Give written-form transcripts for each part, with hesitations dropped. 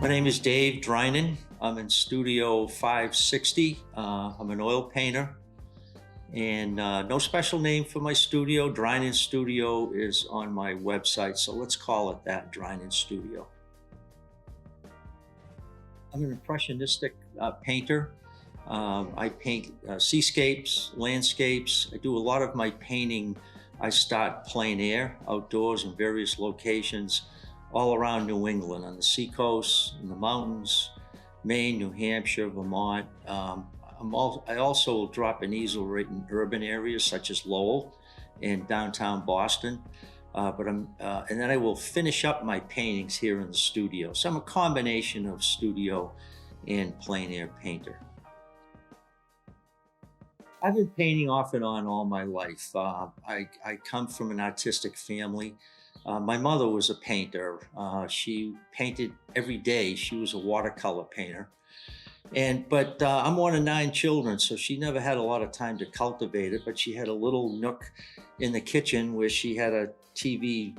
My name is Dave Drinon. I'm in Studio 560. I'm an oil painter, and no special name for my studio. Drinon Studio is on my website, so let's call it that, Drinon Studio. I'm an impressionistic painter. I paint seascapes, landscapes. I do a lot of my painting. I start plein air, outdoors in various locations all around New England, on the seacoast, in the mountains, Maine, New Hampshire, Vermont. I also will drop an easel right in urban areas such as Lowell and downtown Boston. And then I will finish up my paintings here in the studio. So I'm a combination of studio and plein air painter. I've been painting off and on all my life. I come from an artistic family. My mother was a painter. She painted every day. She was a watercolor painter. But I'm one of 9 children, so she never had a lot of time to cultivate it, but she had a little nook in the kitchen where she had a TV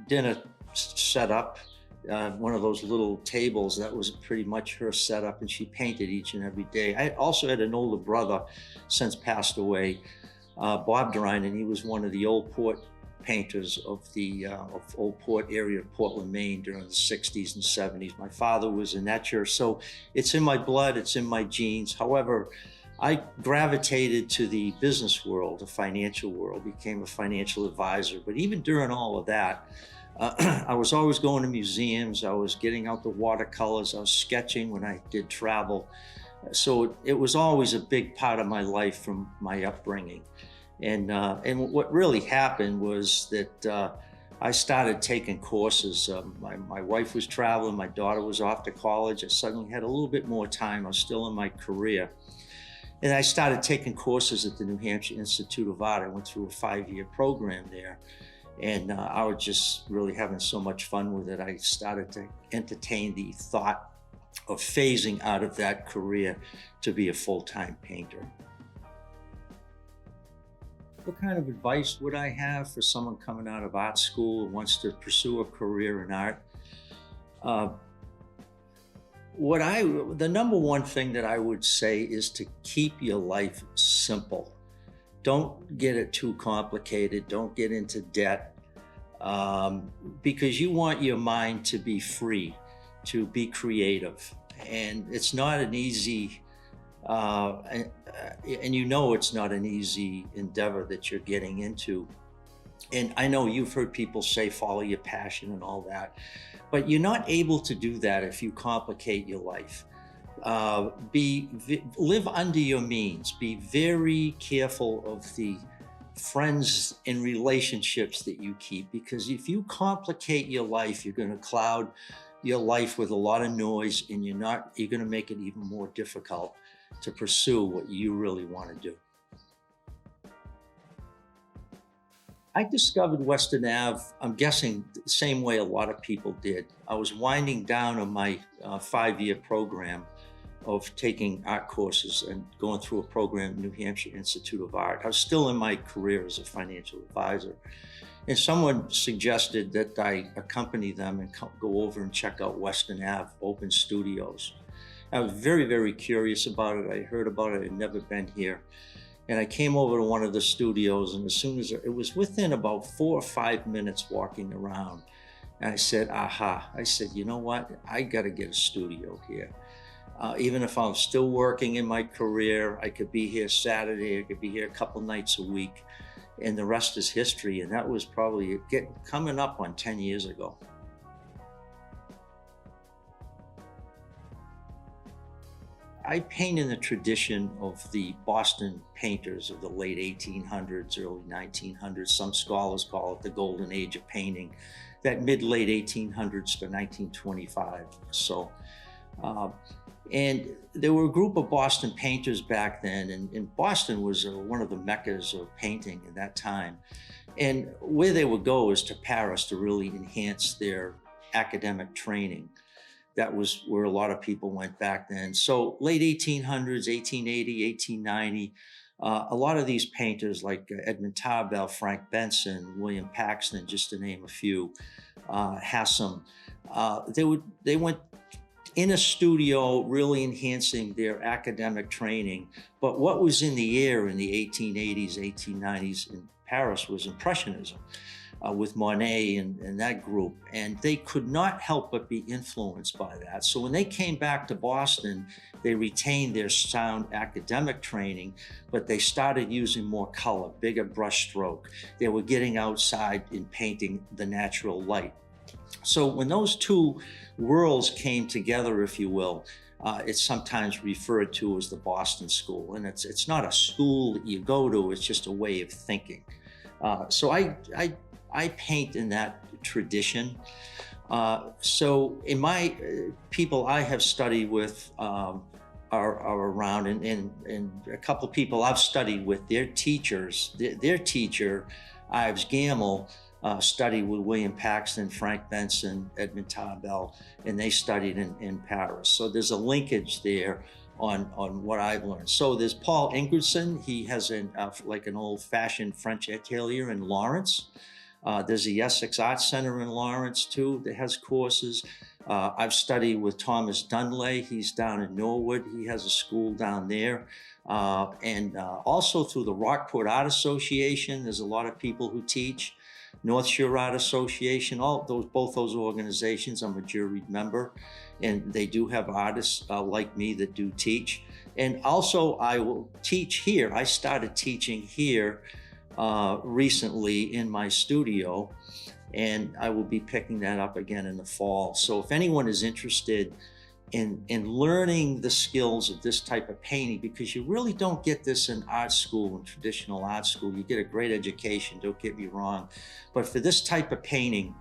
dinner set up, one of those little tables. That was pretty much her setup, and she painted each and every day. I also had an older brother, since passed away, Bob Drinon. He was one of the Old Port painters of the Old Port area of Portland, Maine during the 60s and 70s. My father was an etcher, so it's in my blood, it's in my genes. However, I gravitated to the business world, the financial world, became a financial advisor. But even during all of that, I was always going to museums, I was getting out the watercolors, I was sketching when I did travel. So it was always a big part of my life from my upbringing. And what really happened was that I started taking courses. My wife was traveling, my daughter was off to college. I suddenly had a little bit more time. I was still in my career. And I started taking courses at the New Hampshire Institute of Art. I went through a 5-year program there. And I was just really having so much fun with it. I started to entertain the thought of phasing out of that career to be a full-time painter. What kind of advice would I have for someone coming out of art school and wants to pursue a career in art? The number one thing that I would say is to keep your life simple. Don't get it too complicated. Don't get into debt, because you want your mind to be free, to be creative. And it's not an easy, and you know it's not an easy endeavor that you're getting into. And I know you've heard people say, follow your passion and all that, but you're not able to do that if you complicate your life. Live under your means. Be very careful of the friends and relationships that you keep, because if you complicate your life, you're going to cloud your life with a lot of noise, and you're going to make it even more difficult to pursue what you really want to do. I discovered Western Ave, I'm guessing the same way a lot of people did. I was winding down on my 5-year program of taking art courses and going through a program at New Hampshire Institute of Art. I was still in my career as a financial advisor. And someone suggested that I accompany them and go over and check out Western Ave open studios. I was very, very curious about it. I heard about it, I'd never been here. And I came over to one of the studios, and as soon as it was within about 4 or 5 minutes walking around, and I said, aha. I said, you know what? I got to get a studio here. Even if I'm still working in my career, I could be here Saturday, I could be here a couple nights a week, and the rest is history. And that was probably coming up on 10 years ago. I paint in the tradition of the Boston painters of the late 1800s, early 1900s. Some scholars call it the golden age of painting, that mid-late 1800s to 1925. So, and there were a group of Boston painters back then, and Boston was one of the meccas of painting at that time. And where they would go is to Paris to really enhance their academic training. That was where a lot of people went back then. So late 1800s, 1880, 1890, a lot of these painters like Edmund Tarbell, Frank Benson, William Paxton, just to name a few, Hassam, they went in a studio, really enhancing their academic training. But what was in the air in the 1880s, 1890s in Paris was Impressionism. With Monet and that group, and they could not help but be influenced by that. So when they came back to Boston, they retained their sound academic training, but they started using more color, bigger brush stroke. They were getting outside and painting the natural light. So when those two worlds came together, if you will, it's sometimes referred to as the Boston School, and it's not a school that you go to; it's just a way of thinking. So I paint in that tradition. So in my people I have studied with are around, and a couple of people I've studied with, their teachers, their teacher, Ives Gamble, studied with William Paxton, Frank Benson, Edmund Tarbell, and they studied in Paris. So there's a linkage there on what I've learned. So there's Paul Ingridson. He has like an old-fashioned French atelier in Lawrence. There's the Essex Art Center in Lawrence too that has courses. I've studied with Thomas Dunlay. He's down in Norwood. He has a school down there. And also through the Rockport Art Association, there's a lot of people who teach. North Shore Art Association, both those organizations, I'm a juried member, and they do have artists like me that do teach. And also I will teach here. I started teaching here recently in my studio, and I will be picking that up again in the fall. So if anyone is interested in learning the skills of this type of painting, because you really don't get this in art school, in traditional art school. You get a great education, don't get me wrong, but for this type of painting,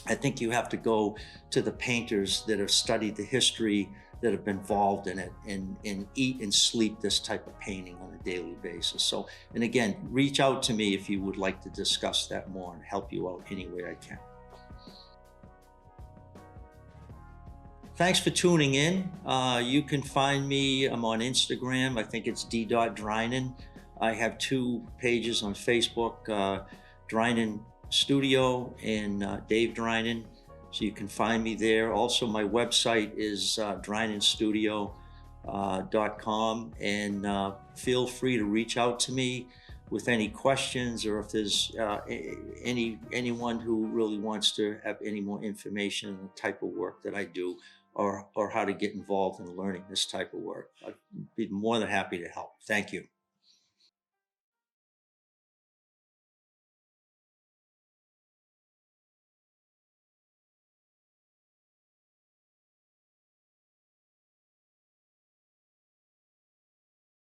I think you have to go to the painters that have studied the history, that have been involved in it, and eat and sleep this type of painting on a daily basis. So, and again, reach out to me if you would like to discuss that more and help you out any way I can. Thanks for tuning in. You can find me, I'm on Instagram. I think it's d.drinon. I have two pages on Facebook, Drinon Studio and Dave Drinon. So you can find me there. Also, my website is drinonstudio.com, and feel free to reach out to me with any questions, or if there's anyone who really wants to have any more information on the type of work that I do, or how to get involved in learning this type of work. I'd be more than happy to help. Thank you.